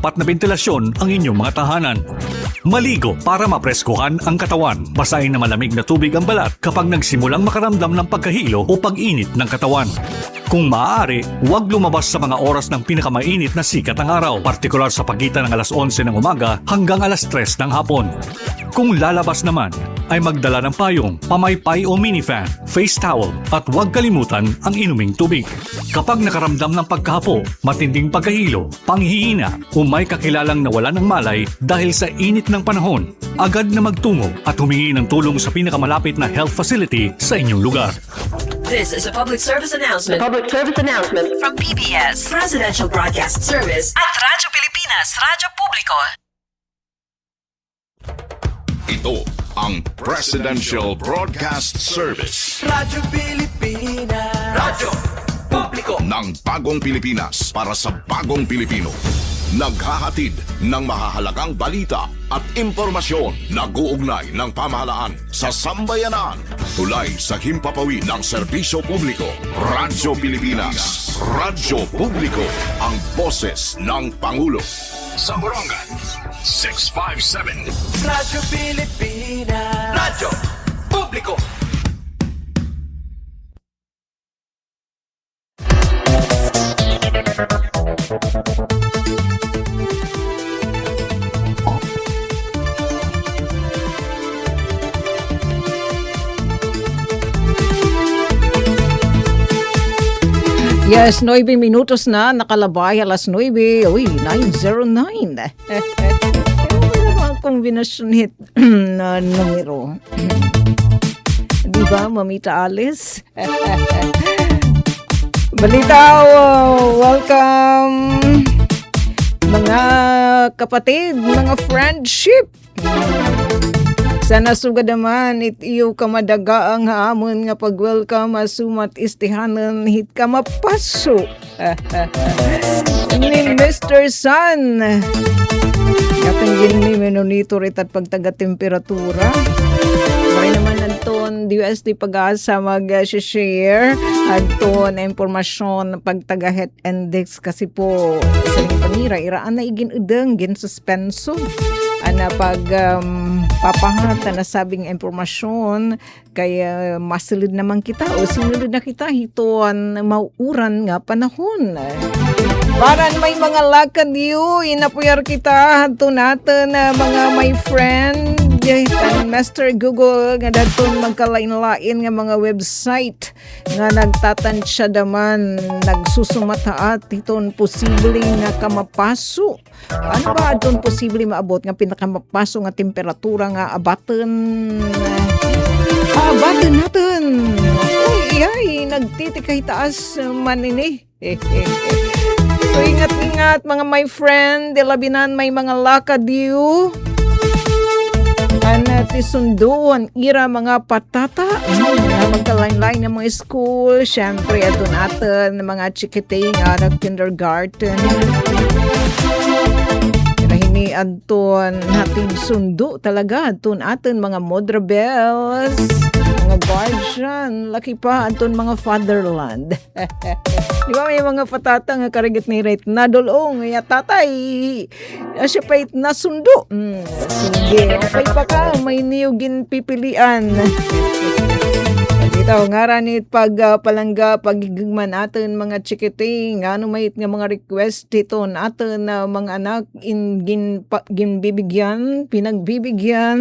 sapat na bentilasyon ang inyong mga tahanan. Maligo para mapreskuhan ang katawan. Basahin na malamig na tubig ang balat kapag nagsimulang makaramdam ng pagkahilo o pag-init ng katawan. Kung maaari, huwag lumabas sa mga oras ng pinakamainit na sikat ng araw, partikular sa pagitan ng alas 11 ng umaga hanggang alas 3 ng hapon. Kung lalabas naman, ay magdala ng payong, pamaypay o minifan, face towel at huwag kalimutan ang inuming tubig. Kapag nakaramdam ng pagkahapo, matinding pagkahilo, panghihina o may kakilalang nawala ng malay dahil sa init ng panahon, agad na magtungo at humingi ng tulong sa pinakamalapit na health facility sa inyong lugar. This is a public service announcement from PBS, Presidential Broadcast Service at Radyo Pilipinas, Radyo Publiko. Ito ang Presidential Broadcast Service. Radyo Pilipinas. Radyo Publiko. Ng bagong Pilipinas para sa bagong Pilipino. Naghahatid ng mahahalagang balita at impormasyon na guugnay ng pamahalaan sa sambayanan. Tulay sa himpapawid ng serbisyo publiko. Radyo Pilipinas. Radyo Publiko. Ang boses ng Pangulo. Sa Borongan, 657. Radyo Pilipinas. Radyo Publiko. Yes, 9 minutos na nakalabay alas 9. Uy, 9:09. Ang kombinasyon hit na numero. Di ba, Mamita Alice? Balita, welcome mga kapatid, mga friendship. Sana sugad naman iyo ka madaga ang haamon nga pag-welcome asumat istihanan hit ka mapaso. Ni Mr. Sun. Katong gini menonitor at pagtaga-temperatura. May naman anton DUSD pag-asa mag-share anton na impormasyon pagtaga-health index kasi po sa panira iraan na igin udeng gin suspenso. Ana pag papahata na sabing impormasyon kaya masilid naman kita o sinulid na kita hituan mauuran nga panahon. Paran may mga lakad yu inapuyar kita hanto natin mga my friend kan Master Google nga daton magkalain-lain nga mga website nga nagtatansya daman nagsusumataat iton posible nga kamapaso. Ano ba doon posible maabot nga pinakamapaso nga temperatura nga abaten natin. Uy, ay, nagtitikay taas man ini. So, ingat-ingat mga my friend, labinan may mga lakad yu. Anat isunduan ira mga patata na magkalain-lain ng mga school. Siyempre, ato natin mga chikiting arag kindergarten. Hini adton natin sundo talaga adton atin mga Modra Bells, mga guardian, laki pa adton mga fatherland. Di ba may mga patata nga karigit ni rate nadulong ya tatay siya pa na sundo. Sige, okay pa ka may niyugin pipilian. Ito, ngaranit pag palangga pagigman natin mga chikiting, ano mayit nga mga request dito natin na mga anak ginbibigyan, pinagbibigyan,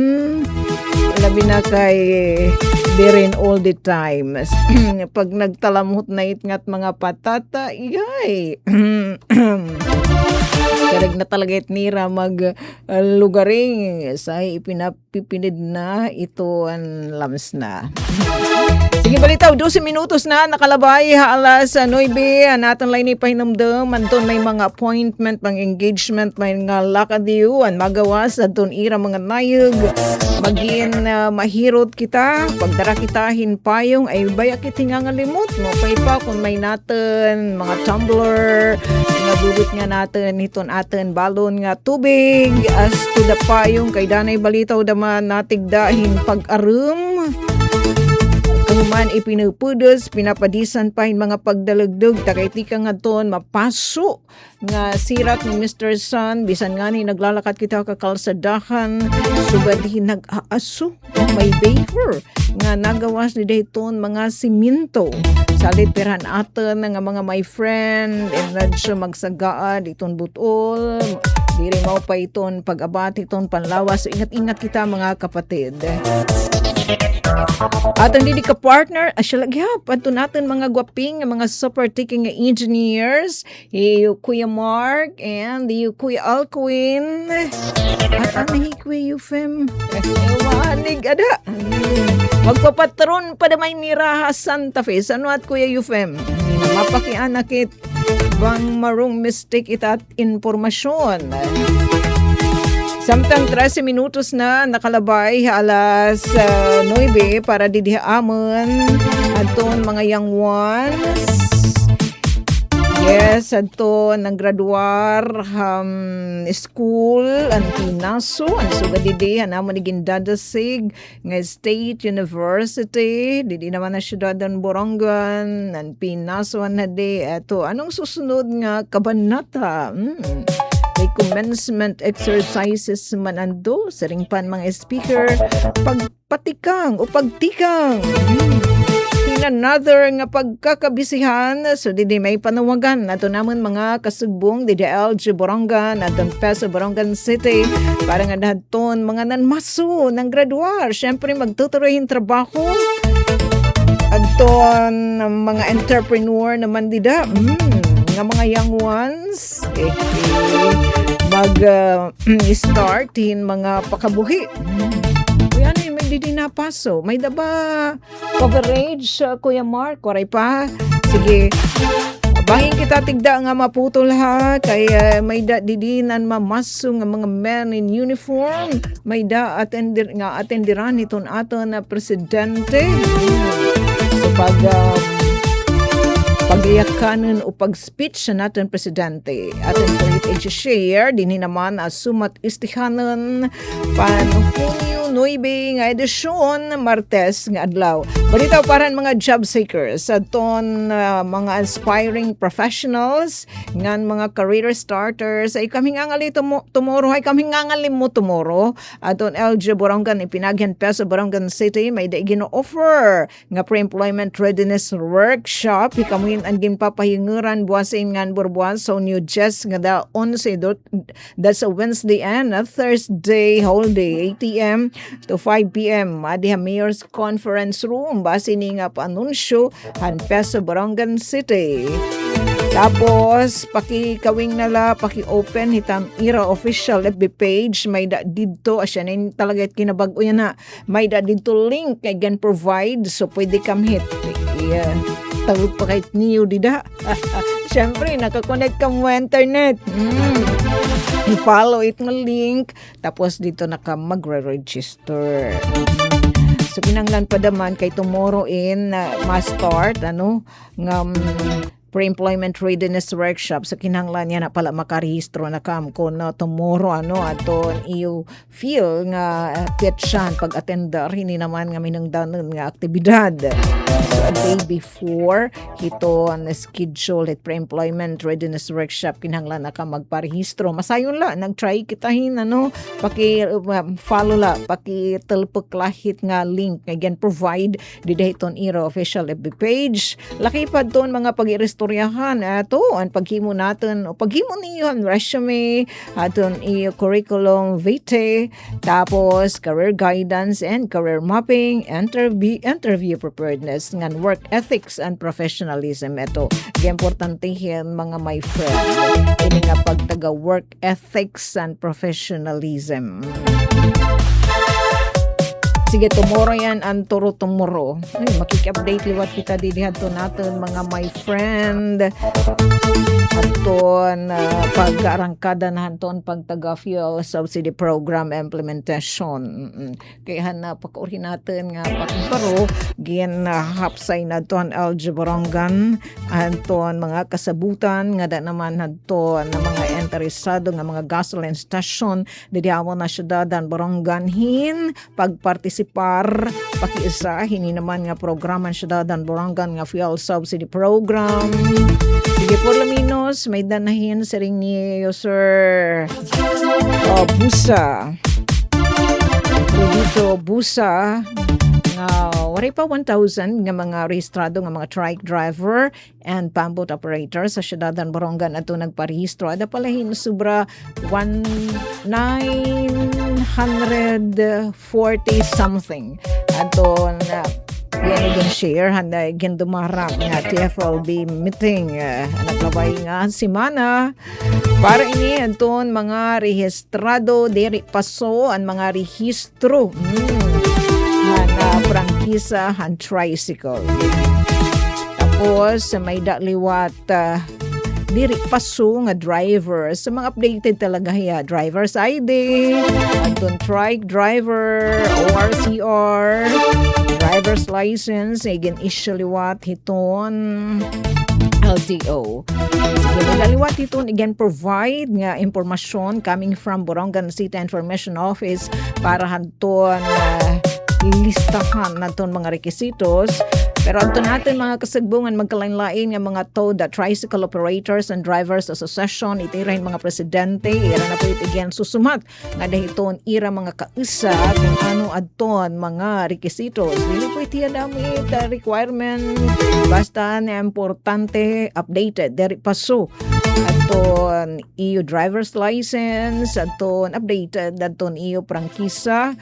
labi na kay dirin all the time. Pag nagtalamot na itngat mga patata, iyay. Karag na talaga itnira lugaring sa ipinapipinid na ito ang lams na. Sige, balitaw, 12 minutos na nakalabay alas 9. Natin lang ni pahinamdam. Anton may mga appointment, mga engagement, may nga lakadiyo, ang magawas, anton ira mga nayog. Magin mahirot kita, pagdara kita hinpayong, ay bayak itinga nga limot. Mapay pa kung may natin, mga tumbler, nga bubot nga natin, hiton atin, balon nga tubig, as to the payong, kay danay balitaw daman natigdahin pag-arum. Human ipinupudos, pinapadisan pa yung mga pagdalagdog, takay ka nga ton, mapaso nga sirat ni Mr. Sun, bisan nga ni naglalakad kita kakalsadahan, subadihin nag-aaso, may vapor, nga nagawas ni dayton mga siminto, sa literan aton nga mga my friend, and siya magsagaan, iton butol, diri mo pa iton pag-abati iton panlawas, so ingat-ingat kita mga kapatid. At ang hindi ka partner, asya lagi panto natin mga gwaping, mga super taking engineers, yung Kuya Mark and yung Kuya Alcuin. At ang Kuya Eufem, manig ada. Magpapatron pa naman ni Raha Santa Fe. Ano at Kuya Eufem? Mapakianakit bang marong mistake itat informasyon. Samtang 13 minutos na nakalabay alas 9 para didihaamon aton mga young ones. Yes, ato nang graduar school ang Pinaso, ang suga didi hanamo ni gindadasig nga State University, didi naman na siyudad ng Borongan, ang Pinaso na di. Ato anong susunod nga kabanata? May commencement exercises man ando, saring pan mga speaker, pagpatikang o pagtikang. In another nga pagkakabisihan, so didi may panawagan nato naman mga kasugbong didi LG Borongan at Peso Borongan City para nga dahaton mga nanmaso ng graduar. Syempre magtutuloy trabaho. Adton mga entrepreneur naman dida. Nga mga young ones mag-start in mga pakabuhi. Kuya na may didi na paso. May daba coverage, Kuya Mark? Waray pa? Sige. Bangin kita tigda nga maputol ha. Kaya may da didinan mamaso nga mga men in uniform. May da attendiran iton ato na presidente. So pagayakanan o pag-speech sa natin presidente. Atin po i-share, din naman asumat istihanan Hunyo 9 nga edisyon, Martes nga adlaw. Balita paran mga job seekers, aton mga aspiring professionals, ngan mga career starters, ay kaming angali tomorrow, ay kaming angali mo tomorrow. Aton LG Borongan, ipinagyan Peso Borongan City, may daigin offer nga pre-employment readiness workshop. Ikamuin ang ginpapahinguran buwasin ngan burbuan so New Jess nga da 11 that's a Wednesday and a Thursday whole day 8 a.m. to 5 p.m. Adiha Mayor's Conference Room base ni nga panunsyo han Peso Borongan City. Tapos paki-kawing nala paki-open hitam IRA official FB page, may da didto asya nin talaga kinabag-o yan na may da didto link kay gan provide so pwede kam hit tawag pa kahit niyo dida. Siyempre nakakonect ka mo internet. I-follow it ng link tapos dito naka magre-register. So kinanglan pa daman kay tomorrow in ma-start nga pre-employment readiness workshop sa kinahanglan niya na pala makarehistro na kam ko na tomorrow aton iyo feel nga petsan pag-attendar hindi naman nga minangdanon nga aktibidad. So a day before ito na schedule it pre-employment readiness workshop kinahanglan na ka magparehistro. Masayon la nag-try kitahin paki follow la paki telpek lahit nga link again provide didahiton IRA official FB page. Laki pa doon mga pag-irestoryahan ato ang paghimo natin o paghimo niyo ang resume aton iyo curriculum vitae tapos career guidance and career mapping interview preparedness ngan work ethics and professionalism. Ito importante yan mga my friend ini nga pagtaga work ethics and professionalism. Sige, tomorrow yan ang turo tomorrow. Ay, makiki-update liwat kita dito natin mga my friend. Anton pag-arangkada na anton pagtaga fuel subsidy program implementation. Kaya na pakurin natin nga patintaro gin hapsay na ton LG Borongan anton mga kasabutan nga da naman anton na mga interesado nga mga gasoline station didi amo na syudadan Borongan hin pagpartisipan partisipar pakiisa hini naman nga programa siya dadan Borongan nga fuel subsidy program. Sige po Laminos, may danahin sa ring ni Sir Busa. Dito Busa nga waray pa 1,000 nga mga rehistrado nga mga trike driver and pambot operator sa syudadan Borongan ato nagparehistro. Ada palahin sobra 940 something. Ato na yan again share handa again dumarap nga TFLB meeting naglabay nga simana para ini anton mga rehistrado diri paso ang mga rehistro na prangkisa han tricycle. Tapos may daliwat diri paso nga driver sa mga updated talaga ya driver's ID anton trike driver ORCR driver's license again issue liwat hiton LTO. Sige, liwat hiton again provide nga impormasyon coming from Borongan City Information Office para hanton listahan naton mga rekisitos. Pero ato natin mga kasagbungan magkalain-lain nga mga TODA, Tricycle Operators and Drivers Association, itirahin mga presidente, ira na po again susumat nga dahiton ira mga kaisa kung ano adton mga rekisitos. Dili po itiya damit requirement basta na importante updated deri paso aton iyo driver's license aton updated aton iyo prangkisa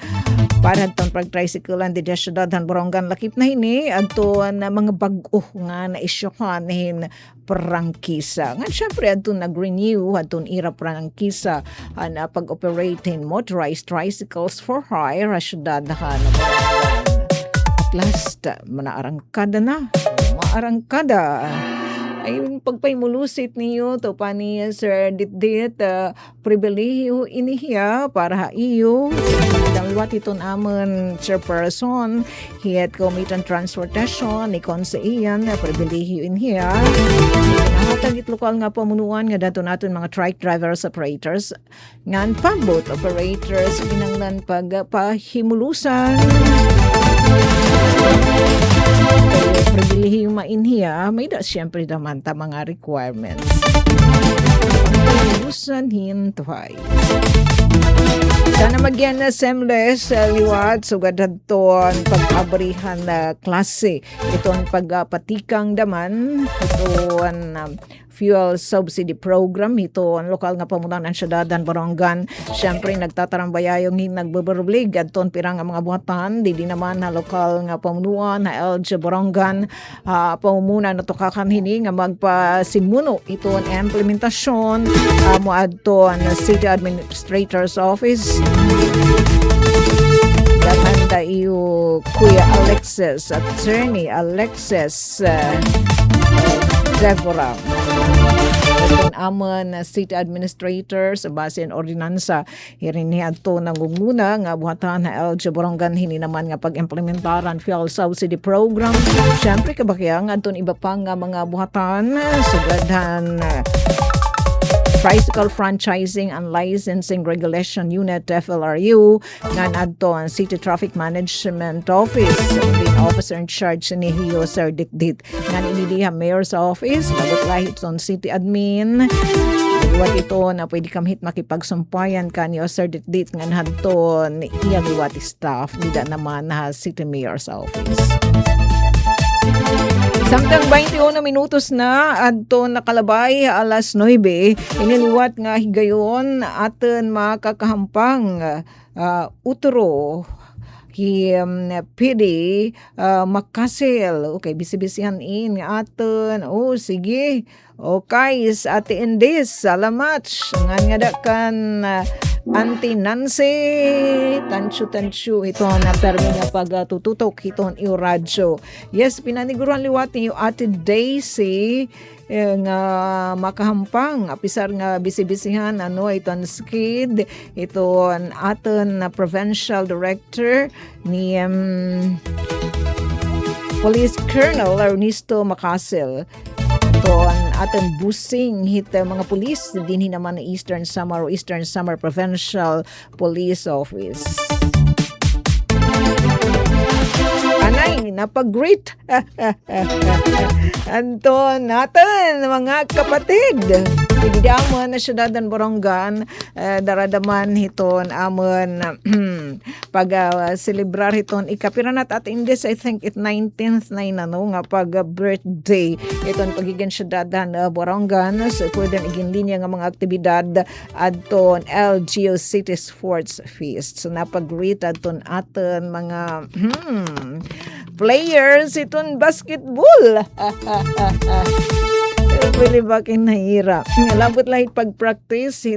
para aton pag-tricycle and the syudad han Borongan lakip na hini aton mga bag-o nga na-isyohan hin prangkisa. Nga syempre aton nag-renew aton ira prangkisa na pag-operating motorized tricycles for hire syudad han Borongan. At last, manaarangkada na. Maarangkada. Ayun, pagpaimulusit niyo to pa ni Sir Ditdit pribilehiyo inihiya para ha iyo dangwat iton amon chairperson hiyat Committee on Transportation ni Konseiyan pribilehiyo inihiya nahatag it lokal nga pamunuan nga dato naton mga trike drivers operators ngan pambot operators kinanglan pagpahimulusan pribilehiyo mainhiya may da siyempre naman ta mga requirements usan hintuhay sana magyan na semles liwat sugad hadton pag-abrihan na klase iton pagpatikang daman iton fuel subsidy program ito ang lokal nga pamunuan ng syudadan Borongan syempre nagtatarambaya yung nagbabarublig adton pirang nga mga buhatan di naman na lokal nga pamunuan na LG Borongan pamumunan na tukakan hini nga magpasimuno ito ang implementasyon mo adton City Administrator's Office handa iyo Kuya Alexis Attorney Alexis Deborah itong amon city administrator sa base ng ordinansa hirin niya ito nangunguna nga buhatan na LG Borongan hini naman nga pag-implementaran fuel subsidy program syempre kabakya nga itong iba pang mga buhatan sugadhan Tricycle Franchising and Licensing Regulation Unit FLRU nga adto ang City Traffic Management Office the officer in charge ni Hiyo Sir Ditdit nga inidiha Mayor's Office labot lahit son City Admin liwat ito na pwede kamhit makipagsumpayan kanyo Sir Ditdit nga nadto iya liwat staff nida naman na City Mayor's Office. Samtang 21 minutos na adto nakalabay alas 9 iniliwat nga higayon aton makakahampang utro PD Makasil okay bisibisihan in aton sige okay Ate Indis salamat nga dakan Auntie Nancy tansyo ito na termina pagtututok ito yung radyo yes pinaniguruan liwat yung Ate Daisy nga makahampang apisar nga bisibisihan ito ang skid ito ang aton provincial director ni Police Colonel Ernesto Makasil ito ang aton busing hit mga pulis din naman ng Eastern Samar Provincial Police Office. Ay, napag-great. Anton, natin, mga kapatid. Hindi amon na syudadan Borongan, daradaman hiton amon pag-celebrar hiton ikapiranat at indis, I think it 19th na inano nga pag-birthday iton pagiging syudadan Borongan. So, pwede igin linya nga mga aktibidad adton LGU City Sports Feast. So, napag-greet adton aton mga players iton basketball. Pwede ba kinahira? Labot lahit pag-practice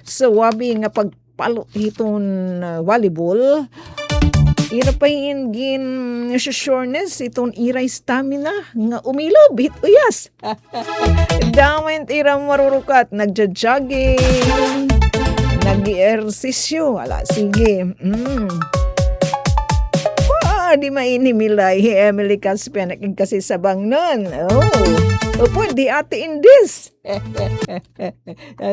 so wabi nga pagpalo hiton volleyball. Ira pa hingin sureness iton iray stamina nga umilob hit uyas. Damay ira marurukat nagja-jogging, nag-ehersisyo. Ala, sige. Di mainimilay Emily Caspian kasi sabang nun. Opo, di ate indis.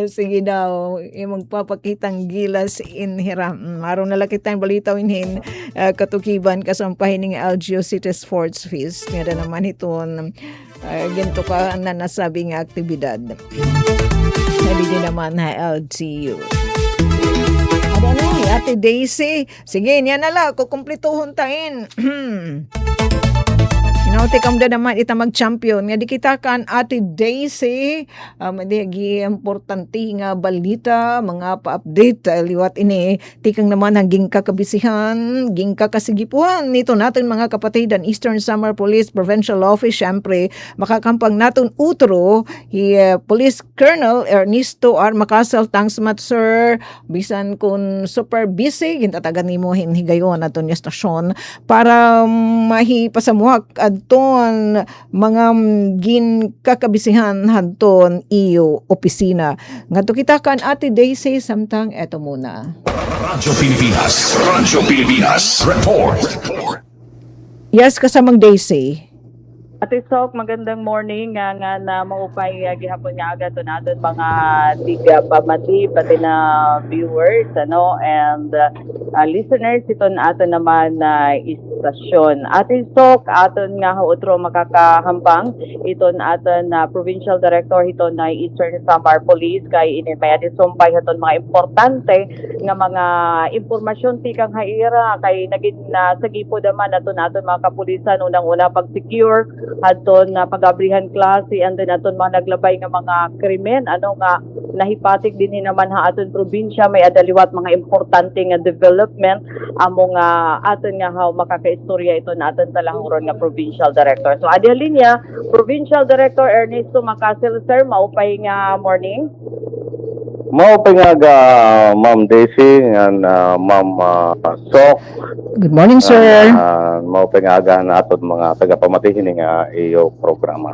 Sige daw, magpapakitang gilas inhiram. Araw na lang kitang balitaw inhin katukiban kasampahin ng LGU City Sports Feast. Nga naman iton ginto ka na nasabing aktibidad. Hindi din naman LGU. Ano Ate Daisy? Sige, niya na lang. Kukumplituhon tayin. Inauti kam da naman ita mag-champion. Nga di kita kan Ate Daisy. Madigi importante nga balita, mga pa-update. Liwat ini, tikang naman hanggang kakabisihan, ging kakasigipuhan. Nito natin mga kapatid ang Eastern Samar Police Provincial Office. Siyempre, makakampang natin utro, Police Colonel Ernesto R. Macasal. Thanks mat sir. Bisan kun super busy, gintatagan ni mo hinhigayon aton yung stasyon para mahipasamuhak adton mga gin kakabisihan hadton iyo opisina. Ngadto kita kan Ate Daisy samtang eto muna. Radyo Pilipinas. Radyo Pilipinas. Report. Yes, kasamang Daisy. Ate Sok, magandang morning nga na maupay gihapon nga agad natin mga tiga pamati pati na viewers and listeners iton ato naman na istasyon. Ate Sok, aton nga utro makakahambang iton aton na Provincial Director iton na Eastern Samar Police kay ini may adisumpay haton mga importante nga mga impormasyon tikang haira kay naging sagipo naman aton mga kapulisan unang-una pag-secure aton na pag-abrihan klase and then aton mga naglabay nga mga krimen nga nahipatik din naman aton probinsya may adaliwat mga importante nga development amo nga aton nga makakaistorya ito na aton talahong nga Provincial Director. So adi linya Provincial Director Ernesto Macasal sir, maupay nga morning. Maupay nga Ma'am Daisy and Ma'am Sok. Good morning, sir. Maupay nga na aton mga tagapamatihin nga iyo programa.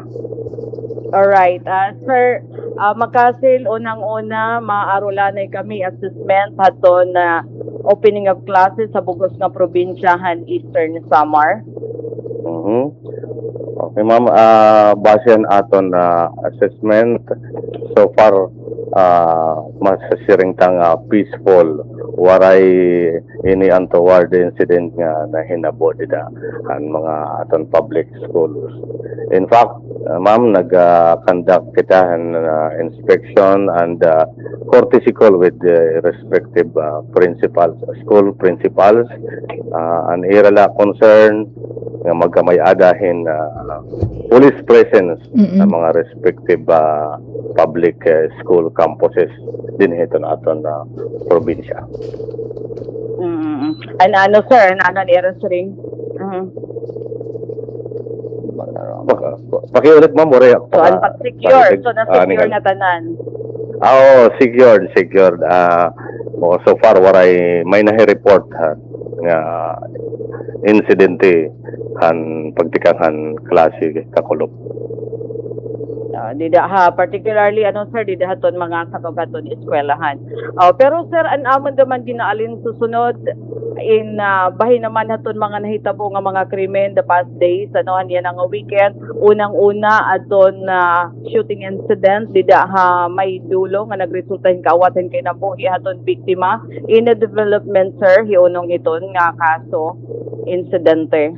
Alright. Sir, Macasal, unang-una, maarulanay kami assessment haton na opening of classes sa bugos nga probinsyahan Eastern Samar. Okay, ma'am. Basehan aton assessment, so far, masasiring tang peaceful waray ini untoward incident nga na hinabod ida ang mga aton public schools. In fact, ma'am, nag-conduct kita an inspection and courtesy call with the respective principals, school principals, and irala concern nga magkamay adahin police presence sa mga respective public school campuses din ito na aton probinsya. Ano sir, ano ni ring? Pakiulit ma'am, so pag-secure, so na-secure na tanan. Secured. So far, waray may nahi-report nga insidente han pagtikahan klase kakulop. Particularly sir, haton mga katugaton eskwelahan. Pero sir, an amon naman ginaalin susunod in bahin naman haton mga nahitabo nga mga krimen the past days yan ang weekend. Unang-una aton shooting incident may dulo nga nagresulta hin kaawatan kay nabuhi haton biktima in a development sir hiunong iton nga kaso insidente.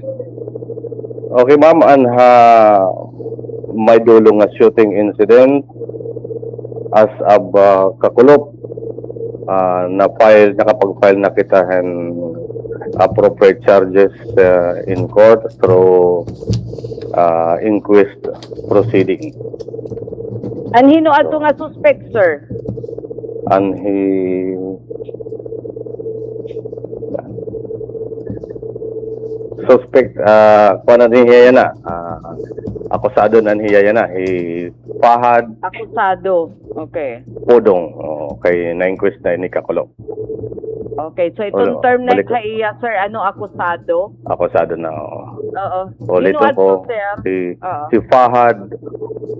Okay, ma'am, may dulong nga shooting incident as of Kakulop. Nakapag-file na kita and appropriate charges in court through inquest proceeding. Anhino ato nga suspect, sir? And he suspect kuan din hiya na akusado nan hiya na Fahad Akusado. Okay. Podong kay na-inquest na ni Kakulop. Okay, so itong Wala. term na Balik ko. kaiya, sir, ano akusado? Akusado na Oo. ulit Sino ko ato, sir? Oo. si Fahad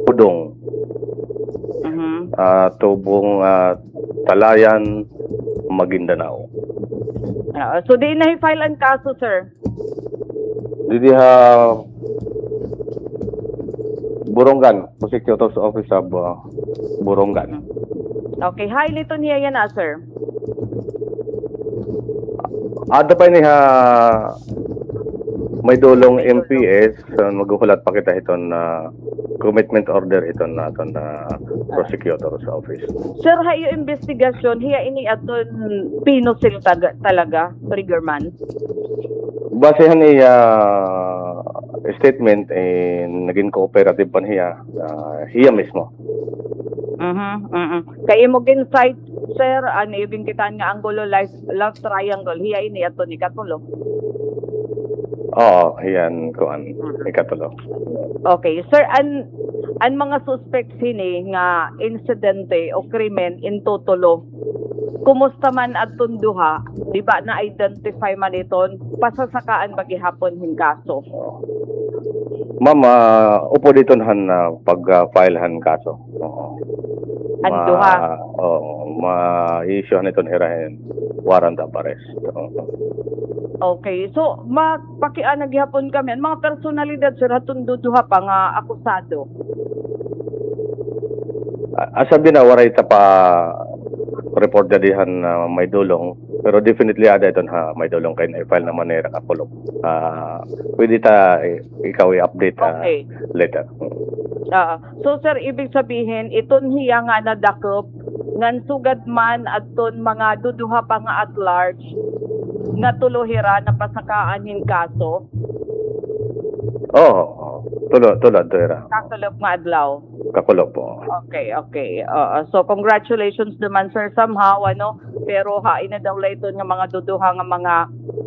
Podong Mhm. tubong Talayan, Maguindanao. So di na i-file ang kaso, sir? Didi Borongan, Prosecutor's Office of Borongan. Okay, hi nito niya yan na, sir. Ada pa ni may dulong MPS, maghuhulat pa kita ito na commitment order ito na Prosecutor's Office. Sir, hayo investigasyon, hiya ini aton pinusil talaga, triggerman. Basehan ni statement naging cooperative pa niya hiya mismo. Kaya mo ginsight, sir, ano yung kitaan nga angulo love triangle, hiya ini ato ni Katulo. Oo, hiyan kuan ikatulo. Okay, sir, an mga suspects hini nga insidente o krimen in totolo, kumusta man aton duha, di ba na-identify man iton, pasasakaan bagihapon hin kaso? Ma'am, upo dito na pag-filehan kaso. Oo. An duha? Ma-issue nito hirahin warrant of arrest. Okay, so mapakian naghihapon kami, ang mga personalidad, sir, hatun duha pa nga akusado. Asabi na waray ta pa report dadihan na may dulong, pero definitely ada ito may dulong kay na-file na manera kakulong. Pwede ta ikaw i-update Okay. later. So sir, ibig sabihin iton hiya nga nadakop ngan sugad man adton mga duduha pa nga at large nga tulohira na pasakaan hin kaso Tulad dira. kasulop nga adlaw. Kakulong po. Okay. So congratulations naman, sir, somehow pero hain na daw ito nga mga duduha nga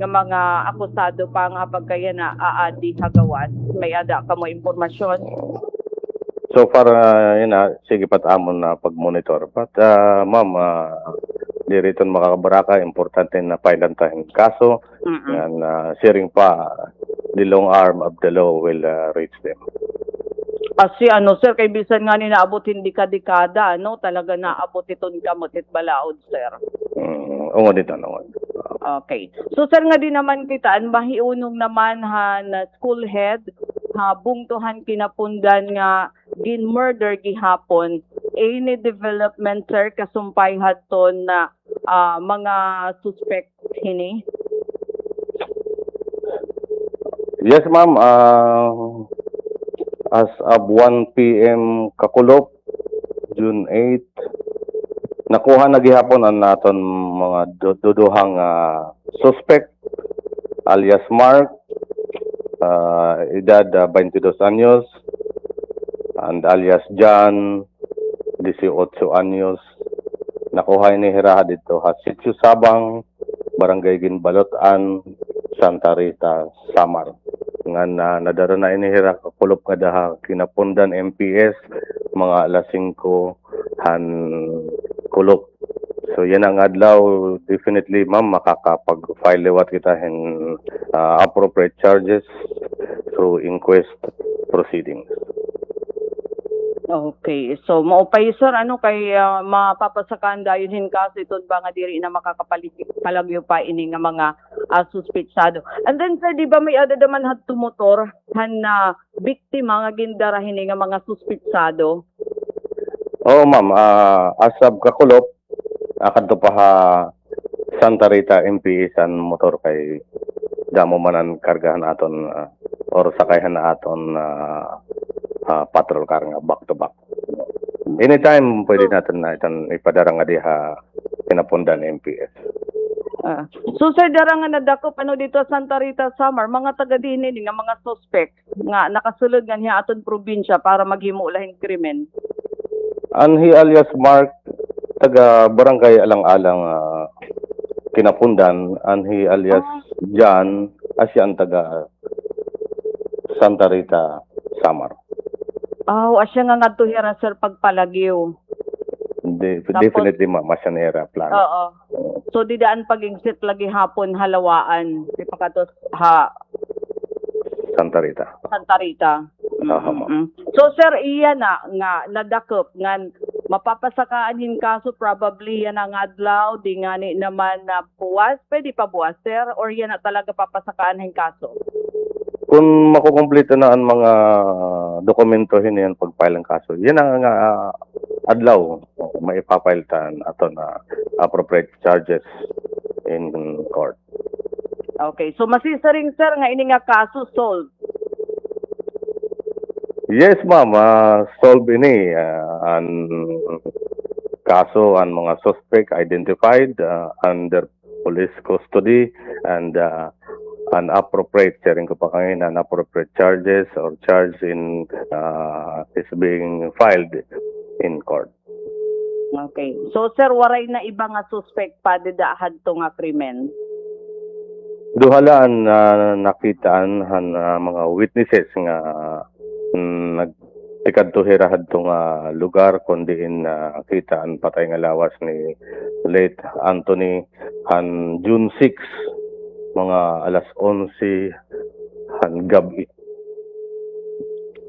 mga akusado pa nga pagkaya na aadi hagawas. May ada ka mo impormasyon. So far, sige amon na pag-monitor. But, ma'am, di rito makakabaraka, importante na filean tayong kaso. And sharing pa, the long arm of the law will reach them. Kasi sir, kay bisan nga ni naabot hindi ka dekada, talaga naabot iton kamutit balaod, sir. Ungo dito, ungo. Okay. So sir, nga din naman kitaan, mahiunong naman na school head, bungtuhan kinapundan nga gin-murder gihapon, any development, sir, kasumpay haton na mga suspect hini? Yes, ma'am. As of 1 p.m. Kakulop, June 8, nakuha na gihapon ang naton mga duduhang suspect alias Mark, edad 22 anyos, and alias John, 18 anyos. Nakuha ni hiraha dito Sitio Sabang, Barangay Ginbalotan, Santa Rita, Samar. Nga nadara na inihira kakulop nga daha kinapundan MPS mga alas 5 han kulop. So yan ang adlaw, definitely ma'am makakapag-file liwat kita in appropriate charges through inquest proceedings. Okay. So maupay, sir, kay mapapasakan dayon hin kaso iton ba nga diri na makakapalagyo pa ini nga mga suspetsado. And then sir, di ba may ada naman hadto motor na biktima nga gindara hini nga mga suspetsado? Oo ma'am, asab kakulop akadto pa Santa Rita MPS an motor kay damo man ang kargahan aton or sakayhan na aton patrol car nga back to back. Anytime pwede natin na itan ipadara nga diha kinapundan MPS. So sir, dara nga nadakop ano dito sa Santa Rita Samar, mga taga dinhi nga mga suspect nga nakasulod nga niya aton probinsya para maghimo lahing krimen. Anhi alias Mark, taga Barangay Alang-Alang, Kinapundan. Anhi alias John, asyan taga Santa Rita, Samar. Asya nga ngadto hira sir pagpalagyo. Definitely masanera plan. Oo. So didaan pag-exit lagi hapon halawaan. Di pa katos Santa Rita. Santa Rita. So sir, iya na nga nadakop nga mapapasakaan hin kaso probably yan ang adlaw di nga ni naman na buwas. Pwede pa buwas sir or yan na talaga papasakaan hin kaso? Kung makukumpleto na ang mga dokumento yan pag-file ang kaso, yan ang adlaw maipapile tan ato na appropriate charges in court. Okay, so masisaring sir nga ini nga kaso solved. Yes, ma'am. Solve ini ang kaso ang mga suspect identified under police custody and unappropriate, sharing ko pa kanina, unappropriate charges or charge in is being filed in court. Okay. So sir, waray na iba nga suspect pa didahad to nga krimen. Duhalaan nakitaan mga witnesses nga nagtikad to hirahad to nga lugar kundi kita ang patay nga lawas ni late Anthony han June 6 mga alas 11 han gabi.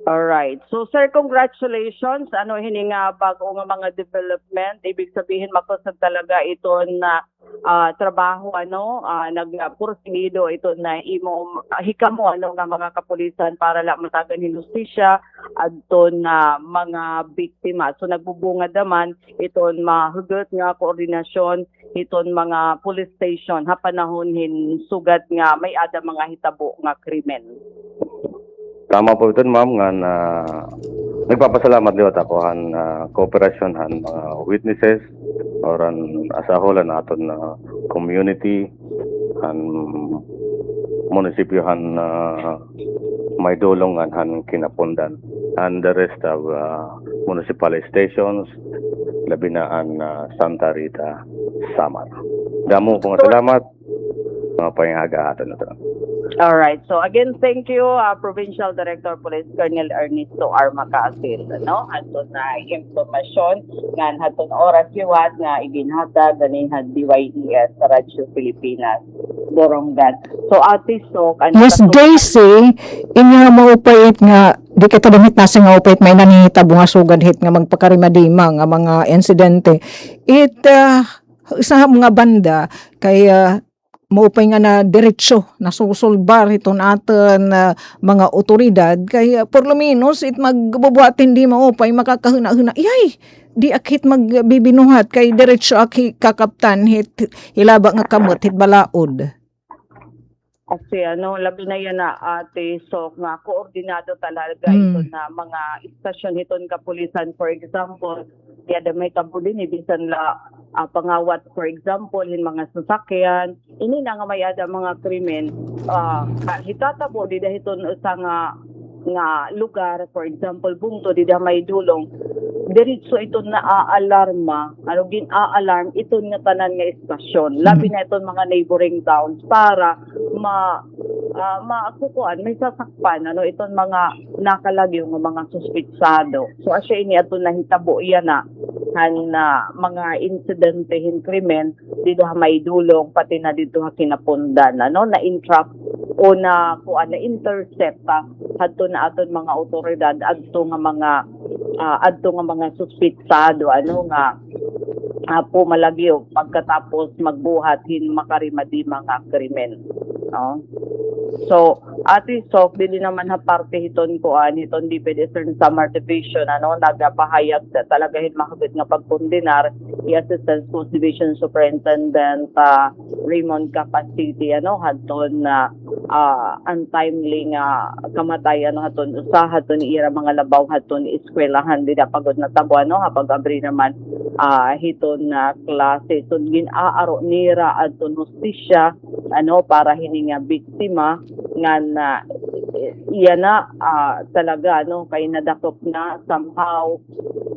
Alright. So sir, congratulations. Ano hininga bago nga mga development. Ibig sabihin makusag talaga ito na trabaho nagpursigido ito na imo hikamo nga mga kapulisan para lang matagan ni justisya adto na mga biktima. So nagbubunga naman iton mahugot nga koordinasyon iton mga police station ha panahon hin sugad nga may ada mga hitabo nga krimen. Tama po ito, ma'am, nga na nagpapasalamat liwat ako han cooperation han mga witnesses or an asaholan naton na community han munisipyo han may dulongan han Kinapundan and the rest of municipal stations labi na ang Santa Rita, Samar. Damo pong salamat mga pangagahatan na ito. All right. So again, thank you, Provincial Director Police Colonel Ernesto R. Macasil. Ato na impormasyon nga haton oras liwat nga iginhatag ganihan DYES sa Radyo Pilipinas. Borongan. So Ate Sok, Yes, Daisy, inya maupayit nga di kita damit nasa nga upayit may nanihitabo nga sugad hit nga magpakarimadima nga mga insidente. Sa mga banda kay maupay nga na diretsyo na susulbar ito natin mga otoridad kaya por lo menos it magbubuhatin di maupay makakahuna-huna yay di akit magbibinuhat kay diretsyo aki kakaptan hit hilaba nga kamot hit balaod. Kasi labi na yan na Ate Sok nga koordinado talaga ito na mga istasyon iton kapulisan. For example, kaya may kabulin ibisan la pangawat for example in mga sasakyan ini na nga may ada mga krimen hitatabo di dahiton sa nga lugar for example bungto di da may dulong diretso ito na aalarma gin-aalarm ito nga tanan nga istasyon labi na ito mga neighboring towns para maakukuan may sasakpan iton mga nakalagyo nga mga suspitsado. So asya ini ato nahitabo iya na mga insidente hin krimen dito may dulong pati na dito Kinapundan na entrap o na intercept adto na aton mga otoridad adto nga mga suspitsado nga pumalagyo pagkatapos magbuhat hin makarimadi mga krimen. So, ati Sok, dili naman ha parte hiton kuan, hiton di pwede certain summer division, nagapahayag sa talagahin makabit nga pagkundinar, i-Assistant Schools Division Superintendent Raymond Capacity, haton na untimely nga kamatay, haton usa, haton ira mga labaw, haton eskwelahan, di na pagod na tabo, hapag abri naman, hiton na klase, so ginaaro nira aton hustisya, para hininga biktima, nga na iya na talaga kay nadakop na somehow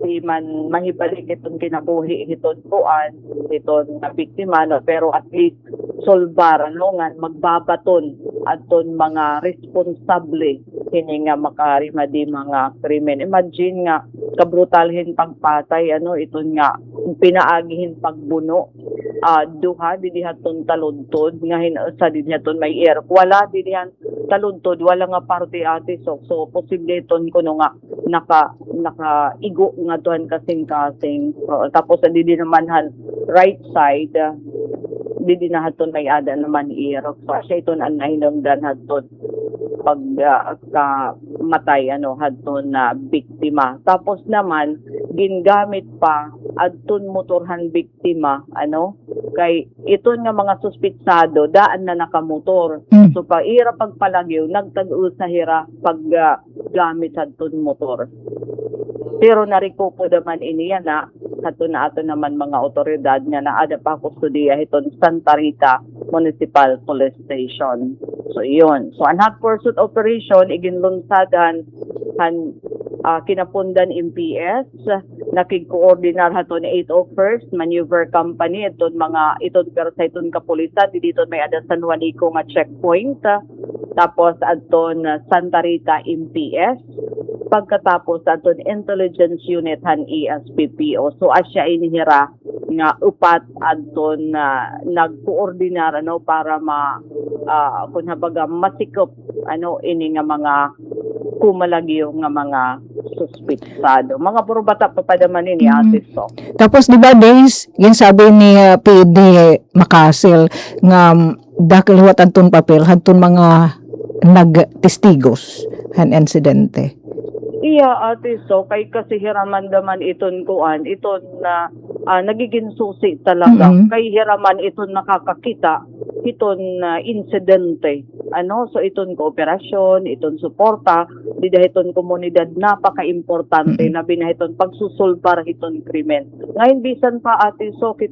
di man mahibalik itong kinabuhi hiton kuan hiton na biktima, pero at least solbar nga magbabaton aton mga responsable kini nga makarimadi mga krimen. Imagine nga kabrutalhin pagpatay iton nga pinaagihin pagbuno, duha didihaton taludtod nga sa didihaton may air, wala didihan taludtod, wala nga parte ate Sok. So posible iton kuno nga naka igo nga tuhan kasing-kasing. Tapos didi naman right side, didi na haton may ada naman air. So siya iton ang nahinungdan haton pag kamatay hadton na biktima. Tapos naman gingamit pa adton motorhan biktima kay iton nga mga suspitsado daan na nakamotor. So paira pagpalagyo nagtag-o sa hira pag gamit adton motor. Pero narikupo naman iniya na hato na ato naman mga otoridad nga naada pa kustudiya hiton Santa Rita Municipal Police Station. So iyon. So ang hot pursuit operation iginlunsadan kinapundan MPS, nakig-coordinar haton 801st Maneuver Company iton pero sa iton kapulisan dito may ada San Juanico nga checkpoint, tapos adton Santa Rita MPS, pagkatapos aton intelligence unit ESPPO. So asya inihira nga upat adton nagkoordinar para kung habaga masikop ini nga mga kumalagyo nga mga suspitsado. Mga puro bata pa padaman ni Ate Sok. Tapos di ba days, yung sabi ni PD Makasil nga dakilhuat anton papel hanton mga nagtestigos han insidente. Iya Ate Sok, kay kasi hiraman daman iton kuan, iton na nagiging susi talaga. Kay hiraman iton nakakakita iton insidente. So iton kooperasyon, iton suporta, didahiton komunidad napaka-importante na binahiton pagsusulbar iton krimen. Ngayon bisan pa Ate Sok,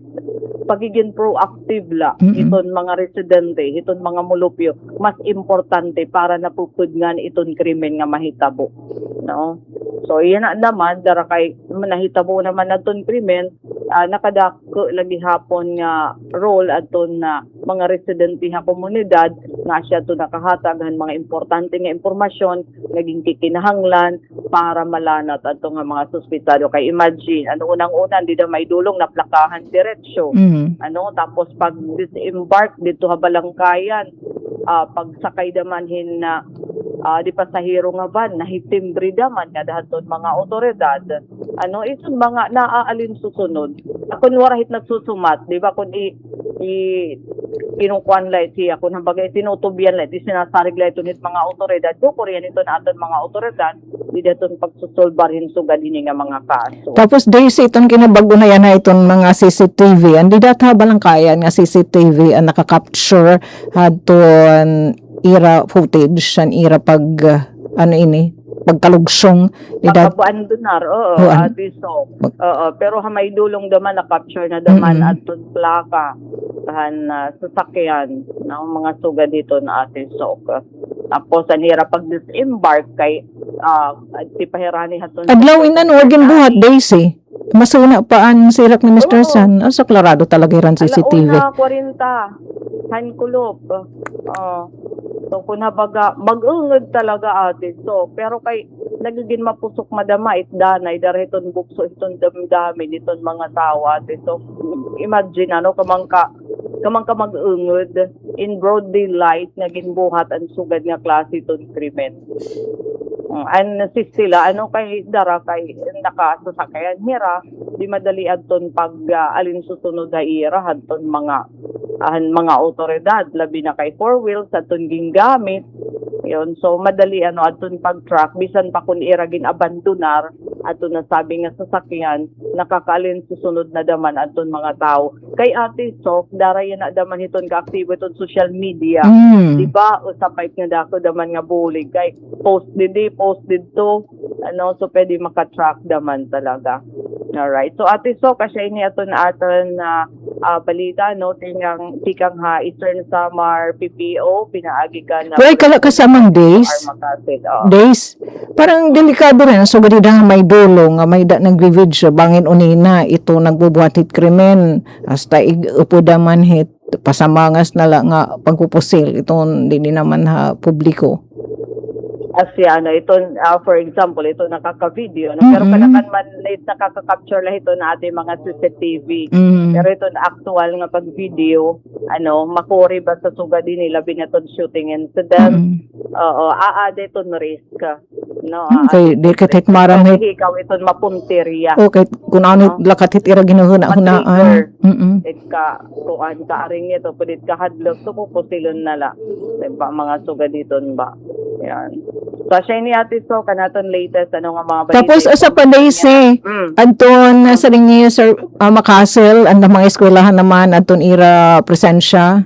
pagiging proactive iton mga residente, iton mga mulupyo, mas importante para napupudngan iton krimen nga mahitabo. So iyan naman dara kay nahitabo naman aton krimen, nakadako lagi hapon nga role aton na mga residente ha komunidad nga siya to nakahatag han mga importante nga impormasyon naging kikinahanglan para malanat ato nga mga suspitado. Kay imagine unang-una di na may dulong na plakahan diretsyo, tapos pag disembark dito habalangkayan, pagsakay naman na di pasahero nga van nahitimbre daman nga dahaton mga otoridad isun mga naaalin susunod kun warahit nagsusumat, di ba, kun kinukuan light siya kun habagay tinutubyan light sinasarig light unit mga otoridad do kuriyan ito na aton mga otoridad di daton pagsusolbarhin sugad ini nga mga kaso. Tapos days iton kinabago na yan na iton mga CCTV andi data balangkayan nga CCTV ang nakakapture hadton ira footage san ira pag pagkalugsong pagkabuandunar Ate Sok. Pero may dulong daman na capture na daman aton plaka tahan sasakyan ng mga sugad dito na Ate Sok. Tapos anira pag disembark kay tipahirani haton adlawin na wagin buhat Daisy masuna pa ang sirak ni Mr. San sa klarado talaga iran CCTV. Alauna 40 hankulop. So kung habaga mag-ungod talaga Ate Sok, pero kay nagiging mapusok madama itdanay dariton bukso iton damdamin iton mga tao Ate Sok. Imagine kamang ka mag-ungod in broad daylight naging buhat ang sugad nga klase iton krimen. Sila kay dara kay nakasasakayan hira di madali adton pag alin susunod ha ira hadton mga mga otoridad labi na kay four wheels aton gingamit yun. So madali aton pag-track bisan pa kun iragin abandonar aton nasabi nga sasakyan nakakaalin susunod na daman aton mga tao kay Ate Sok darayan na daman hiton ka aktibo iton social media di ba usapay nga dako daman nga bulig kay post dito so pwede maka-track daman talaga. Alright. So Ate Sok kasi ini aton na balita no tikang ha Eastern Samar PPO pinaagi ka na Pero kala kasamang days. Days. Parang delikado rin. So, ganida may dulo nga may nag-video bangin unina ito nagbubuhatit krimen. Hasta upuda man hit pasamangas na lang nga pagpupusil. Ito hindi naman publiko. Kasi ito for example ito nakaka-video pero kanakan man late nakaka-capture lah ito na ating mga CCTV pero ito na actual nga pag-video makuri ba sa sugad din nila binaton shooting incident dito na risk Okay, di katit maram hit ikaw ito mapunteriya okay kung ano lakatit ira ginahuna-hunaan ka kuan ka aring ito pwede ka hadlok so pupusilon na la diba mga sugad dito ba yan. So, siya ni Ate So, kanaton latest, nga mga balita. Tapos, sa Palace, Anton, sa rin niya, Sir Macastle, ang mga eskwelahan naman, Anton ira presensya,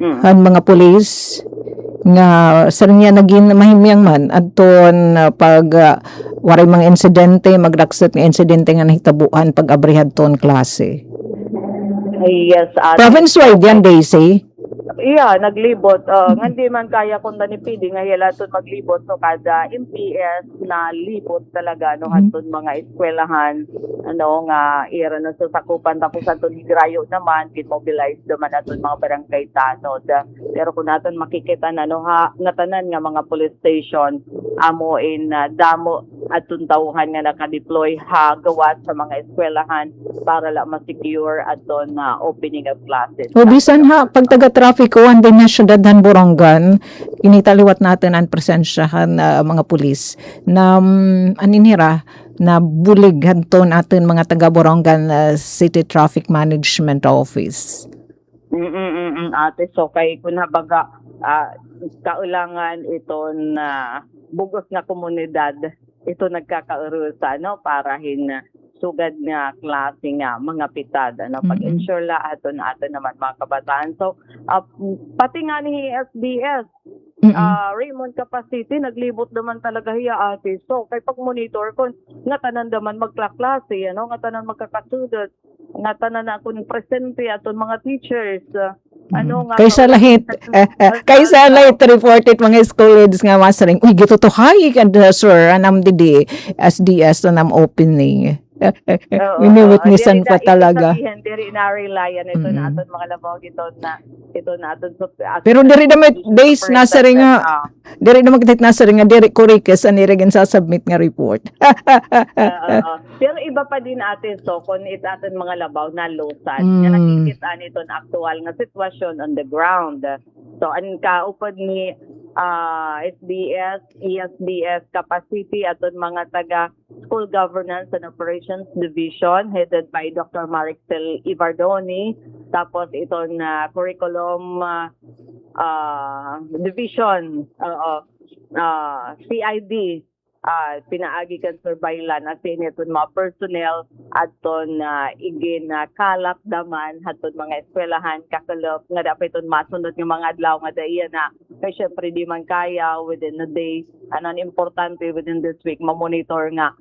ang mga pulis, nga sa rin niya naging mahimyang man, Anton, pag waray mga insidente, magdakset ng insidente nga nahitabuan pag abrihad ton klase. Yes, Ate. Province-wide yan, Daisy. Iya, naglibot. Hindi man kaya kung nanipidi nga hilaton maglibot so kada MPS na libot talaga aton mga eskwelahan nga ira na sa sakupan tapos aton higrayo naman mobilize naman aton mga barangay tanod. Pero kung naton makikita natanan nga mga police station amo in damo aton tawhan nga naka-deploy gawas sa mga eskwelahan para la ma-secure aton opening of classes. O bisan pag taga-traffic ko, hindi na syudadhan Borongan, kinitaliwat natin ang presensyahan mga pulis na aninira na bulighan to natin mga taga Borongan City Traffic Management Office. Ate, so kay kung nabaga kaulangan ito na bugos na komunidad ito nagkakaurusa para sugad nga klase nga mga pitad pag-ensure la ato naman mga kabataan so pati nga ni SDS Raymond Capacity naglibot naman talaga hiya Ate so kay pag monitor kon nga tanan naman magklaklase nga tanan magkakasudot nga tanan na kun presente aton mga teachers kaysa lahit reported mga school heads nga masaring uy gito to hay sir anam didi SDS anam opening Wini-witnessan pa talaga. Diri na relayan ito na aton mga labaw ito na aton pero diri naman days nasa rin nga diri naman kitit nasa rin nga diri kurikes ani rin sasubmit nga report. Pero iba pa din atin so kung aton mga labaw na lusan nga nakikita niton actual nga sitwasyon on the ground. So ang kaupod ni SDS, ESDS capacity aton mga taga School Governance and Operations Division headed by Dr. Marixel Ivardoni. Tapos itong curriculum division CID pinaagi kan surveillance at itong mga personnel aton igin kalap daman haton mga eskwelahan kakalop nga dapat itong masunod ng mga adlaw nga daiya na kay syempre di man kaya within a day importante within this week mamonitor nga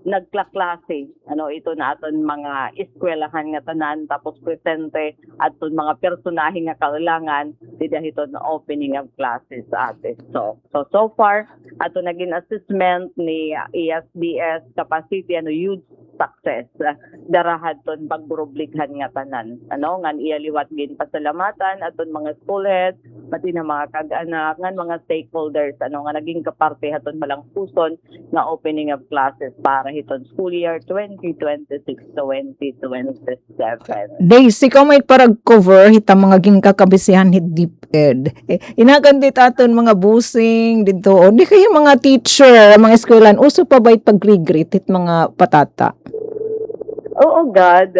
nagklaklase ito na aton mga eskwelahan nga tanan tapos presente aton mga personahe nga kailangan dito na opening of classes ate so far ato naging assessment ni ESDS capacity huge success darahan ton pagburublighan nga tanan nga iyaliwat gin pasalamatan aton mga school heads pati na mga kag-anak nga mga stakeholders nga naging kaparte haton malang puson nga opening of classes para hiton school year 2026-2027. Days, ikaw may parag cover hitang mga gingkakabisihan hit DepEd. Inagan dit aton mga busing dito o di kayo mga teacher, mga eskwelahan uso pa ba pag-regret hit mga patata? Oo, God.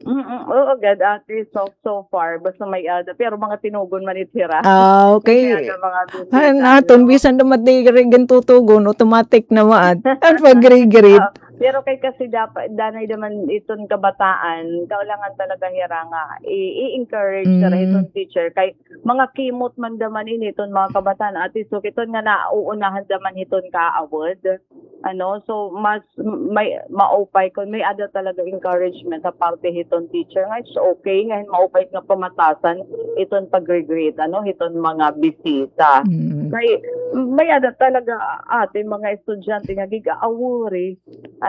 Oo, agad ate. So far, basta may ada. Pero mga tinugon man itira. Ah, Kaya okay. ada mga Han bisita, aton no? bisan dumating gan tutugon automatic na maad. Ang pag-greet. Pero kay kasi dapat danay naman iton kabataan, kailangan talaga hira nga i-encourage sa iton teacher kay mga kimot man daman ini iton mga kabataan ati so iton nga nauunahan daman iton kaawod. So mas may maupay kun may ada talaga encouragement sa parte hiton teacher nga it's okay nga maupay nga pamatasan iton pag-greet hiton mga bisita. Kay may ada talaga ate mga estudyante nga gigaawori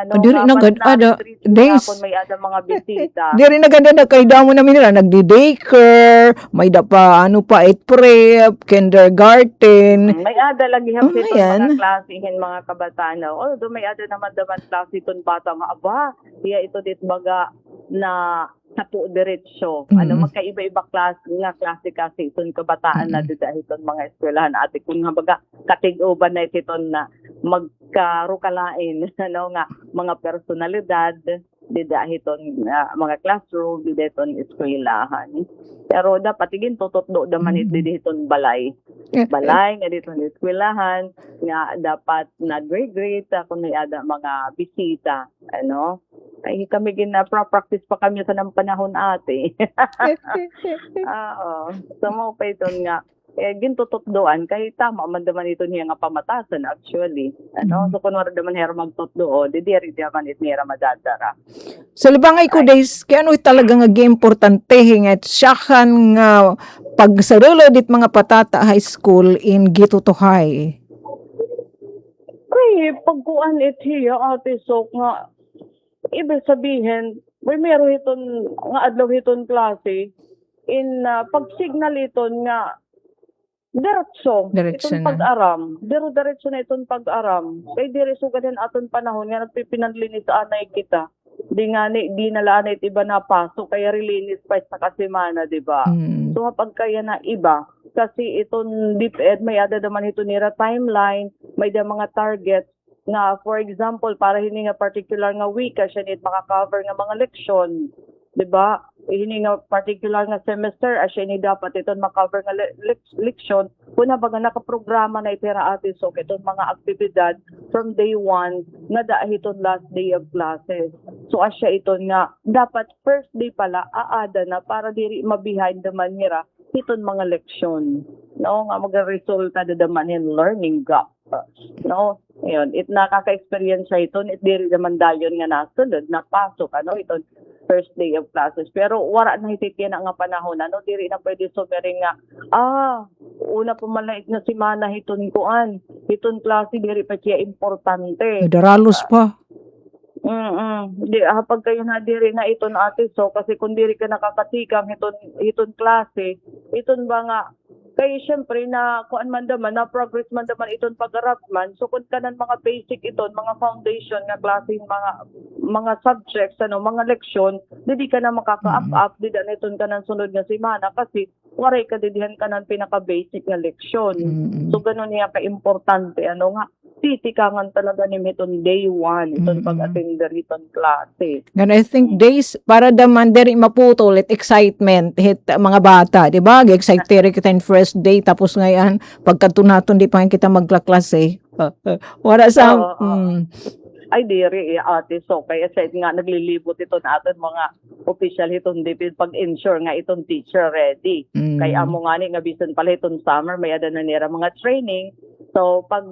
Diri na gad ada days. Kung may ada mga bisita. Diri na ganda na kay damo namin nila nagdi-daycare, may da pa ano pa 8 prep, kindergarten. May ada lagi hapit itong ayan. mga klasihin mga kabataan. Although may ada naman klase itong bata nga aba, iya ito dit baga na sapo diretsyo. Magkaiba-iba klase kasi itong kabataan na dida itong mga eskwelahan ate kung nga baga katig-uban na iton na magkarukalain nga mga personalidad dida hiton mga classroom dida hiton eskwelahan pero dapat igin tututdo daman dida hiton balay nga dito ng eskwelahan nga dapat nag-grade kung may ada mga bisita ay kami practice pa kami sa ng panahon ate. Oo. So mo pa ito nga gintututdoan kay tama man daman ito niya nga pamatasan actually. So kunwari daman hera magtutdo di diri daman it nira madadara. Sa libangay ko days, kaya ano talaga nga importante nga siyakan nga pagsarilo dit mga patata high school in Gitutuhay. Kay pagkuan itiya ate so nga ibig sabihin may meron iton nga adlaw iton klase in pag-signal iton nga diretso Diretso itong na. pag-aram diretso na itong pag-aram kay diri sugadan aton panahon nga nagpipinanlinis anay kita di nalaan it iba na pasok kaya relinis pa sa kasemana di ba so kapag kaya na iba kasi itong DepEd may ada naman ito nira timeline may da mga targets na for example para hini nga particular nga wika siya nit maka-cover nga mga leksyon di ba hini nga particular nga semester siya ni dapat iton maka-cover nga leksyon kuna baga nakaprograma na itira ate so iton mga aktibidad from day 1 nga dahiton last day of classes so asya iton nga dapat first day pala aada na para diri ma-behind naman nira iton mga leksyon nga magaresulta da man in learning gap Ayun, nakaka-experience siya ito, diri naman dayon nga nasunod, napasok, ito first day of classes. Pero wala na hititin nga panahon, diri na pwede sumering nga, una pumalait na si Mana hiton kuan, hiton klase, diri pa siya importante. Daralos pa. Pag kayo na diri na iton ate, so kasi kung diri ka nakakatikang hiton klase, iton ba nga, kaya syempre na kuan man daman na progress man daman iton pag-arap man so kun kanan mga basic iton mga foundation nga klase mga subjects mga leksyon di ka na makaka-up di na iton kanan sunod nga semana kasi waray ka didihan kanan pinaka basic nga leksyon so ganun niya ka importante nga titikangan talaga ni iton day 1 iton pag-attend iton klase. And I think days para daman diri maputol it excitement hit mga bata, di ba? Excited kita in first day tapos ngayon pagkatunaton di pa kita magklaklase. Wala sa ay diri ate so kaya sa nga naglilibot ito natin mga official itong DepEd pag-ensure nga itong teacher ready. Kaya amo nga ni nga bisan pala itong summer may ada na nira mga training so pag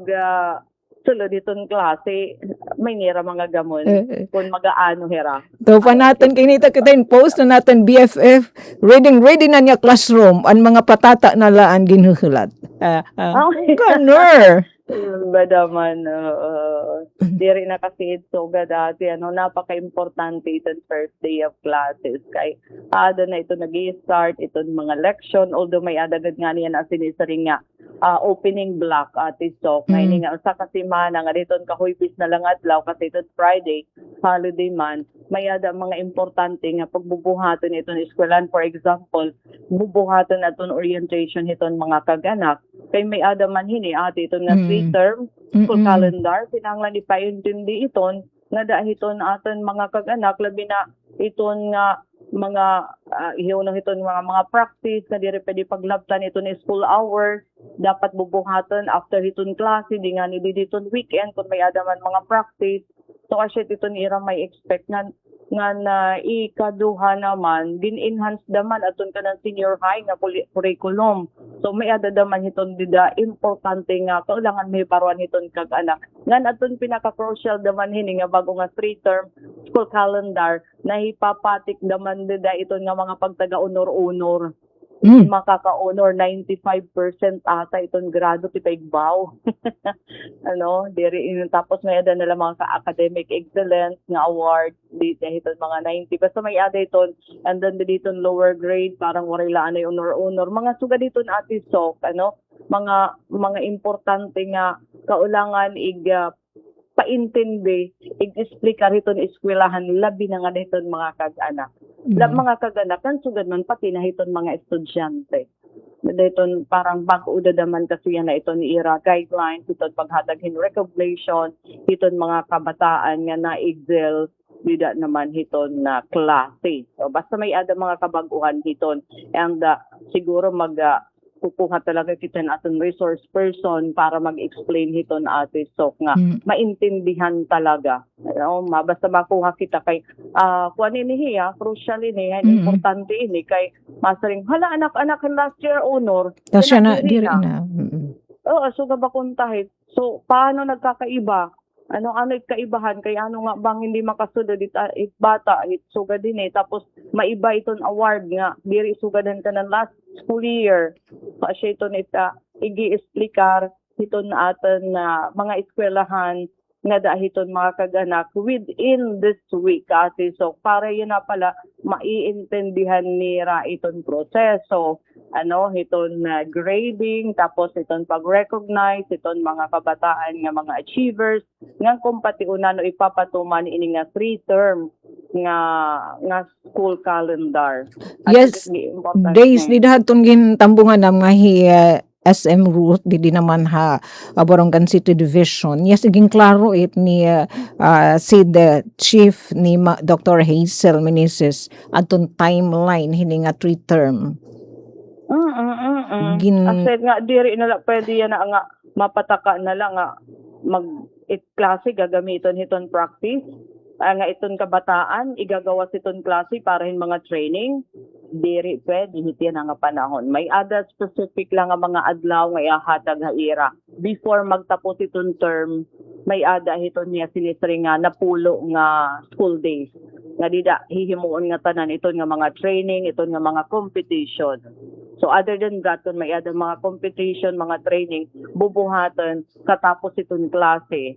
sulod itong klase, may nira mga gamon. Kung mag-aano hera. So, pa natin, kinita kita in post na natin BFF, ready na niya classroom, ang mga patata na laan ginuhulat. Ganor! Badaman, diri na kasi ito dati, napaka-importante itong first day of classes. Kay, ada na ito nag-i-start, itong mga leksyon, although may adagad nga niya na sinisaring nga, opening block ate so ngayon nga sa kasi mana nga dito kahuybis na lang adlaw kasi ito Friday holiday man may ada mga importante nga pagbubuhaton itong eskwelahan for example bubuhaton aton orientation iton mga kaganak kay may ada man hini ate ito nga 3 term school calendar kinahanglan ipaintindi iton nga dahiton aton mga kaganak labi na iton nga mga ihiw na ito mga practice na diri pwede paglabtan ito ni school hours dapat bubuhaton after iton klase di nga ni dito weekend kung may adaman mga practice so kasi ito ni ira may expect nga na ikaduha naman din-enhance daman aton kanang senior high nga curriculum. So may adadaman hiton dida importante nga kailangan may paruan hiton kag anak. Ngan aton pinaka-crucial daman hini nga bago nga 3-term school calendar na ipapatik daman dida iton nga mga pagtaga-honor-honor. Makaka-honor 95% ata itong grado ti paigbaw. Tapos may ada nila mga academic excellence nga award dito mga 90 basta may ada iton and then dito lower grade parang wala na honor mga suga dito na ati sok mga importante nga kaulangan paintindi i-explica rito ni eskwelahan labi na nga dito mga kag-anak. Mga kag-anak kan sugad man pati na hiton mga estudyante. Dito parang bago udadaman kasi yan na ito ni IRA guidelines, ito paghatag hin recognition, ito mga kabataan nga na-excel bida naman hiton na klase. So basta may ada mga kabaguhan hiton and siguro kukuha talaga kita na aton resource person para mag-explain hiton ate sok nga maintindihan talaga basta makuha kita kay kuan ini hiya crucial ini importante ini kay masaring hala anak-anak last year honor Tasya na diri na. so gabakuntahit so paano nagkakaiba ano kaibahan kay ano nga bang hindi makasunod it bata it sugad din tapos maiba iton award nga diri sugadan ka ng last school year so siya ito nita igi-explicar hiton aton na mga eskwelahan nga dahiton mga kag-anak within this week kasi so para yun na pala maiintindihan nira iton proseso hiton grading tapos iton pag-recognize iton mga kabataan nga mga achievers nga kumpati una no ipapatuman ini nga 3-term nga school calendar. Yes, days di dahaton gin tambungan ng mga SM route di naman Borongan City Division. Yes, iging klaro it ni si the chief ni Dr. Hazel Meneses aton timeline hini nga 3-term. Kasi nga diri na lang pwede yan na nga mapataka na lang nga klase gagamiton hiton practice nga iton kabataan igagawas iton klase para hin mga training diri pwede hitian nga panahon may other specific lang nga mga adlaw nga ihatag nga ira before magtapos iton term may ada hiton niya sinisri nga napulo nga school days nga dida hihimuon nga tanan iton nga mga training iton nga mga competition. So other than that, kung may ada mga competition, mga training, bubuhatan katapos itong klase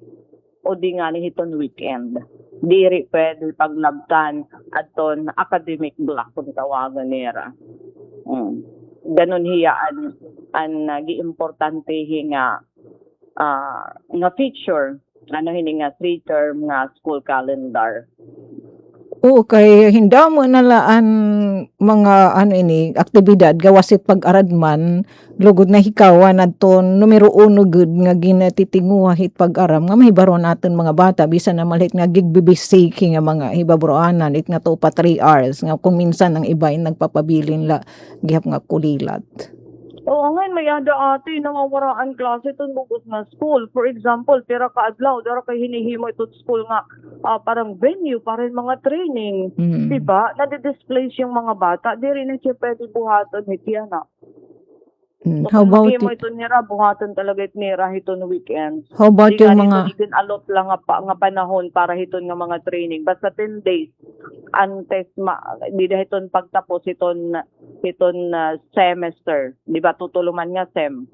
o di nga ni itong weekend. Diri pwede paglabtan at ton academic block kung tawagan nila. Ganon hiyaan ang nag-importante nga feature hini nga 3-term nga school calendar. Oo, kay hinda mo nalaan mga aktibidad gawasit pag-aradman lugod na hikawan adton numero 1 gud nga ginatitinguha hit pag-aram nga mahibaro naton mga bata bisan na malit nga gigbibisiki nga mga hibabroanan it nga to pa 3 hours nga kung minsan ang iba nagpapabilin la gihap nga kulilat. Oo nga, may ada ate nawawaraan klase itong bukos na school. For example, tira ka adlaw, dara kay hinihimo itong school nga parang venue, parang mga training. Diba? Nadi-displace yung mga bata. Di rin siya pwede buhaton hitiya na. So, How about mo ito nira, buhaton talaga it nira hiton weekend. How about yung mga alot lang nga panahon para hiton nga mga training. Basta 10 days antes di dahiton pagtapos hiton semester. Di ba tutuluman nga sem.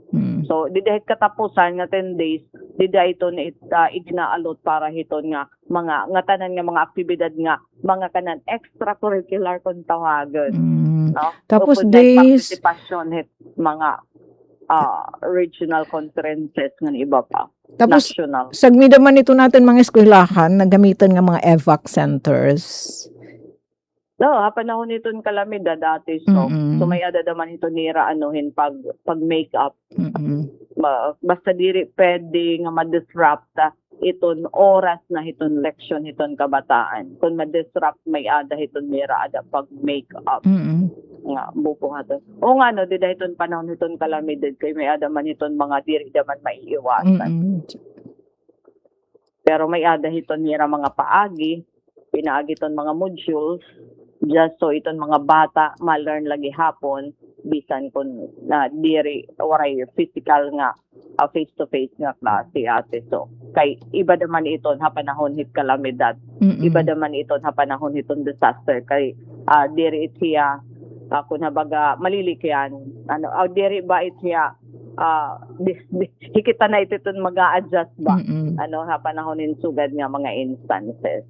So di dahit katapusan nga 10 days, di dahiton iginaalot para hiton nga mga tanan nga mga aktibidad nga mga kanan extracurricular kung tawagan. No? Tapos Upod days participation hit mga regional conferences ng iba pa. tapos National. sagmida man ito natin mga eskwelahan na gamitan nga mga evac centers. Panahon nitong kalamidad dati so may ada naman ito nira pag make up. Basta diri pwede nga ma-disrupt iton oras na hiton leksyon hiton kabataan. Kung ma-disrupt may ada hiton mira ada pag make up nga bubuhaton. O nga no, dida hiton panahon hiton kalamidad kay may ada man hiton mga diri daman maiiwasan. Pero may ada hiton mira mga paagi, pinaagi ton mga modules just so iton mga bata ma-learn lagi hapon bisan kun na diri waray physical nga face to face nga klase ate. So kay iba naman iton ha panahon hit kalamidad, iba naman iton ha panahon hiton disaster kay diri siya kun habaga malilikyan ano diri ba it siya hikita na iton mag-a-adjust ba ano ha panahonin sugad nga mga instances.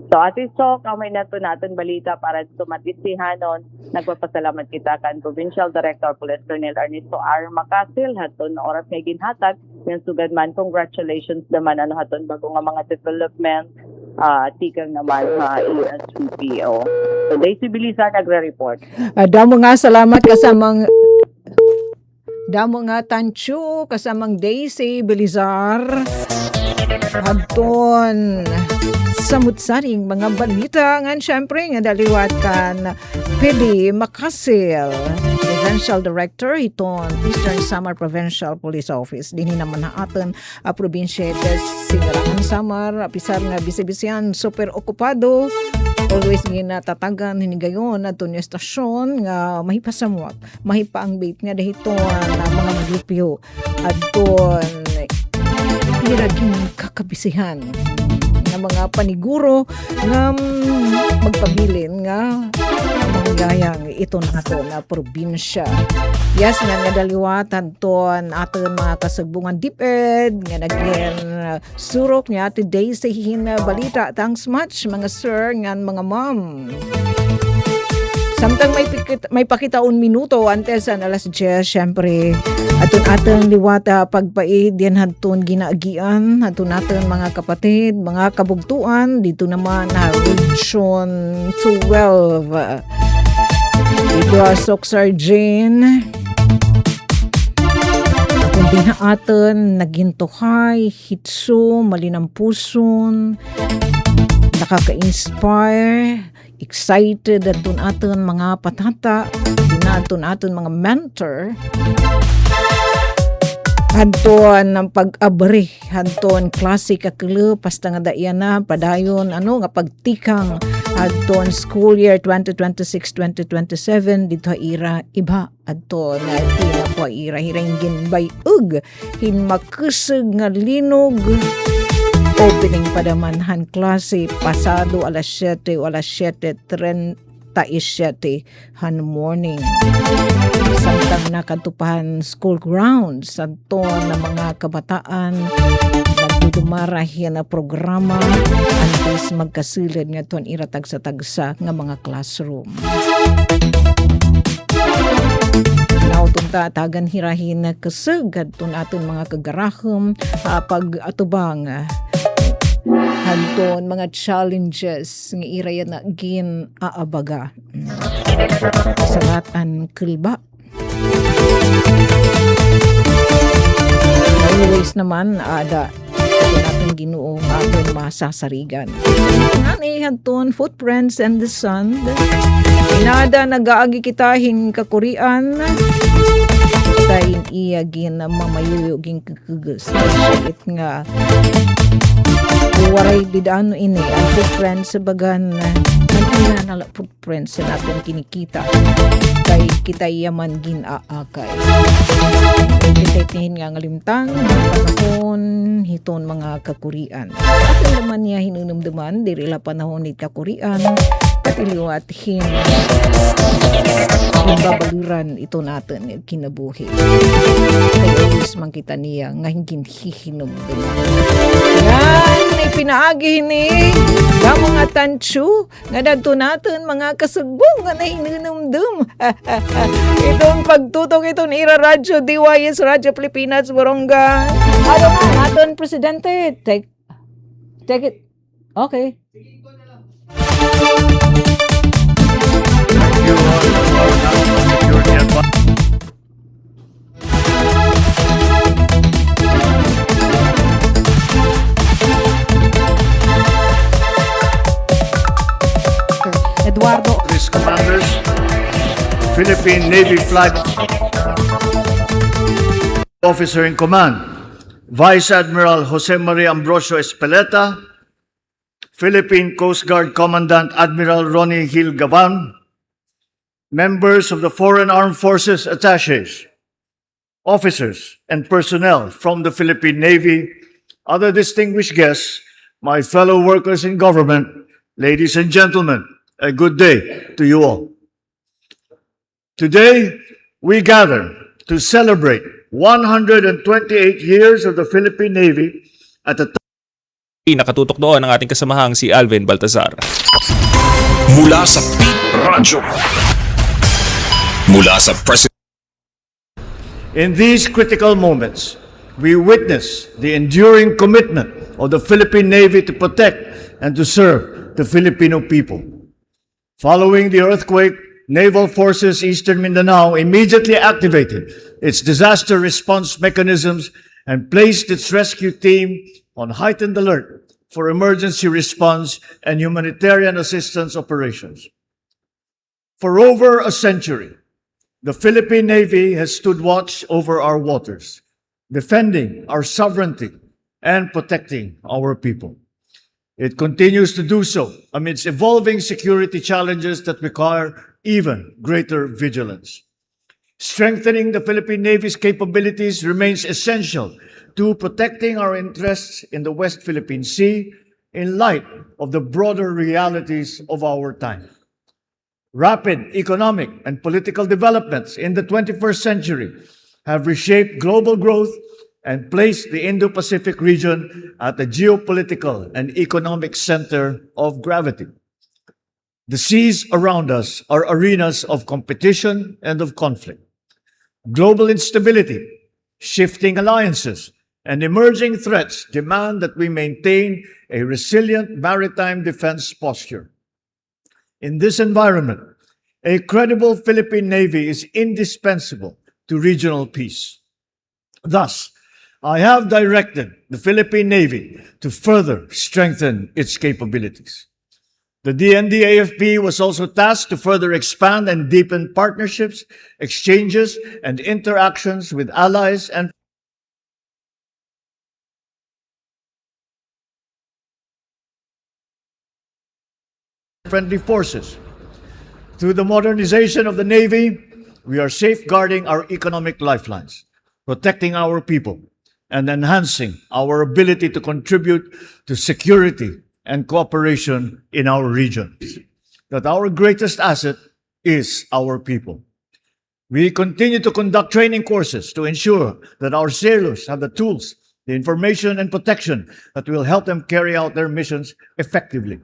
So Ate Sok, kamay na to natin balita para tumatisihanon. Nagpapasalamat kita kan Provincial Director Police Colonel Ernesto R. Macasil haton na oras nga ginhatag ng sugad man. Congratulations naman ano haton bago nga mga development tikang naman USPPO. So Daisy Bilisa nagre-report. Damo nga salamat kasamang damo nga Tanchu kasamang Daisy Belizar. Hadton samut-saring mga balita nga syempre nga daliwat kan Pili Macasil, Provincial Director iton Eastern Samar Provincial Police Office. Dinhi naman na aton probinsya des Sigarangan Samar, pisar nga bisibisian super okupado. Always ginatatagan hinigayon aton yung estasyon nga mahipasamuak, mahipa ang bait nga dahiton na mga maglupyo adton niraging kakabisihan ng mga paniguro nga magpabilin nga mangyayang ito na ito na probinsya. Yes, nga daliwatan ton aton mga kasagbungan DepEd nga naging surok niya today sa balita. Thanks much mga sir nga mga ma'am. Samtang may pakitaon minuto antes an alas 10, syempre aton liwata pagpaid yan hadton ginaagian hadton naton mga kapatid, mga kabugtuan dito naman na Region 12. Dito Soksar Jane kung di na aton nagintuhay, hitso, malinampuson, nakaka-inspire, excited aton mga patata, aton mga mentor hadton ng pag-abri hadton klase kakilo pasta nga daiyan na padayon nga pagtikang hadton school year 2026-2027 dito ira iba adton na tina po ira hiranggin bayug hinmakusog nga linog. Opening padamanhan klase pasado alas 7 o alas 7:37 han morning. Samtang nakatupahan school grounds santo na mga kabataan nagdudumarahin na programa antes magkasilid nga ton iratag sa tagsa nga mga classroom. Nautong tagan hirahin na kasagad ton aton mga kagarahom pag atubang hadton mga challenges nga irayan na gin aabaga salatan kilba. Always naman ada ito natin Ginoo nga aton masasarigan ngani hadton footprints and the sun inada nagaagi kita hin kakurian tayin iya gin mamayuyuging kakagas it nga waray didano ini ang footprints sa bagan nala footprints sa natin kinikita kay kita yaman ginaakay kita itihin nga ngalimtang panahon hiton mga kakurian at naman niya hinunumduman dirila panahon ni kakurian katiliwat babaluran ito natin kinabuhi kaya always man kita niya nga hingin hihinumduman yan ay pinaagi ni damo nga tansyo nga dagto natin mga kasugbong nga nahinunumdum itong pagtutok itong ira radyo DYS Radyo Pilipinas Borongan ano nga natin presidente take it okay. You are not secure yet. Philippine Navy Flag Officer in Command, Vice Admiral Jose Maria Ambrosio Espeleta, Philippine Coast Guard Commandant Admiral Ronnie Hill Gavan, members of the Foreign Armed Forces attaches, officers and personnel from the Philippine Navy, other distinguished guests, my fellow workers in government, ladies and gentlemen, a good day to you all. Today, we gather to celebrate 128 years of the Philippine Navy at a Nakatutok doon ang ating kasamahang si Alvin Baltazar. Mula sa Pit Radyo. Mula sa President. In these critical moments, we witness the enduring commitment of the Philippine Navy to protect and to serve the Filipino people. Following the earthquake, Naval Forces Eastern Mindanao immediately activated its disaster response mechanisms and placed its rescue team on heightened alert for emergency response and humanitarian assistance operations. For over a century, the Philippine Navy has stood watch over our waters, defending our sovereignty and protecting our people. It continues to do so amidst evolving security challenges that require even greater vigilance. Strengthening the Philippine Navy's capabilities remains essential to protecting our interests in the West Philippine Sea in light of the broader realities of our time. Rapid economic and political developments in the 21st century have reshaped global growth and placed the Indo-Pacific region at the geopolitical and economic center of gravity. The seas around us are arenas of competition and of conflict. Global instability, shifting alliances, and emerging threats demand that we maintain a resilient maritime defense posture. In this environment, a credible Philippine Navy is indispensable to regional peace. Thus, I have directed the Philippine Navy to further strengthen its capabilities. The DND-AFP was also tasked to further expand and deepen partnerships, exchanges, and interactions with allies and friendly forces. Through the modernization of the Navy, we are safeguarding our economic lifelines, protecting our people, and enhancing our ability to contribute to security and cooperation in our region. That our greatest asset is our people. We continue to conduct training courses to ensure that our sailors have the tools, the information, and protection that will help them carry out their missions effectively.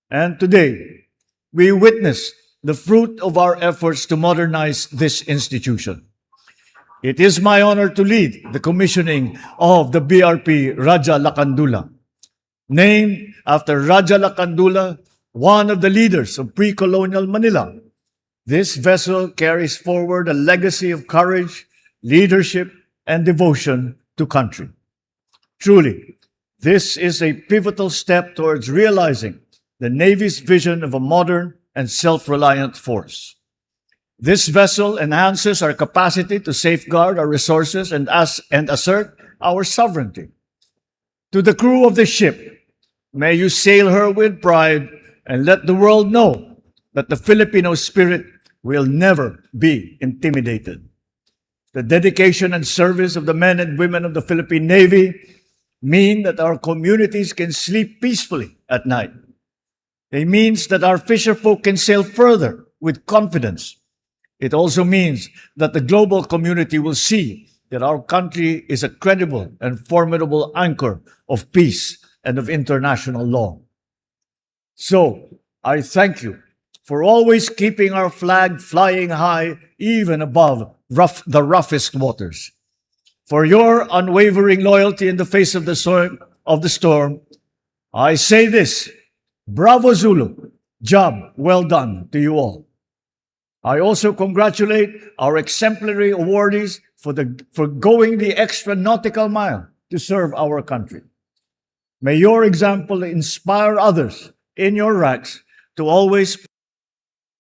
And today, we witness the fruit of our efforts to modernize this institution. It is my honor to lead the commissioning of the BRP Raja Lakandula, named after Raja Lakandula, one of the leaders of pre-colonial Manila. This vessel carries forward a legacy of courage, leadership, and devotion to country. Truly, this is a pivotal step towards realizing the Navy's vision of a modern and self-reliant force. This vessel enhances our capacity to safeguard our resources and assert our sovereignty. To the crew of the ship, may you sail her with pride and let the world know that the Filipino spirit will never be intimidated. The dedication and service of the men and women of the Philippine Navy mean that our communities can sleep peacefully at night. It means that our fisherfolk can sail further with confidence. It also means that the global community will see that our country is a credible and formidable anchor of peace and of international law. So, I thank you for always keeping our flag flying high even above the roughest waters. For your unwavering loyalty in the face of the storm, I say this: Bravo Zulu, job well done to you all. I also congratulate our exemplary awardees for going the extra nautical mile to serve our country. May your example inspire others in your ranks to always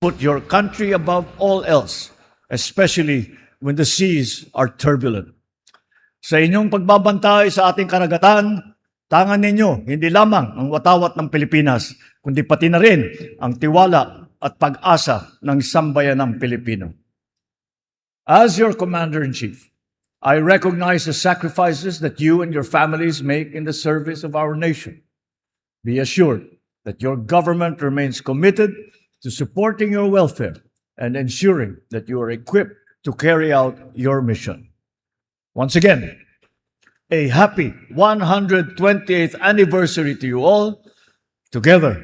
Put your country above all else, especially when the seas are turbulent. Sa inyong pagbabantay sa ating karagatan, tangan ninyo hindi lamang ang watawat ng Pilipinas, kundi pati na rin ang tiwala at pag-asa ng sambayanang Pilipino. As your Commander-in-Chief, I recognize the sacrifices that you and your families make in the service of our nation. Be assured that your government remains committed to supporting your welfare and ensuring that you are equipped to carry out your mission. Once again, a happy 128th anniversary to you all. Together,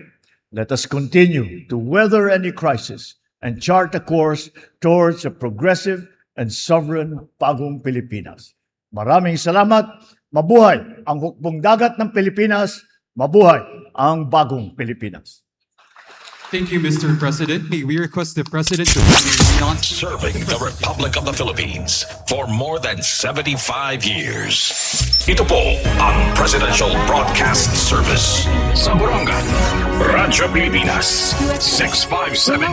let us continue to weather any crisis and chart a course towards a progressive and sovereign bagong Pilipinas. Maraming salamat. Mabuhay ang hukbong dagat ng Pilipinas. Mabuhay ang bagong Pilipinas. Thank you, Mr. President. May we request the President to not Serving the Republic of the Philippines for more than 75 years. Ito po ang Presidential Broadcast Service sa Borongan, Radyo Pilipinas, 657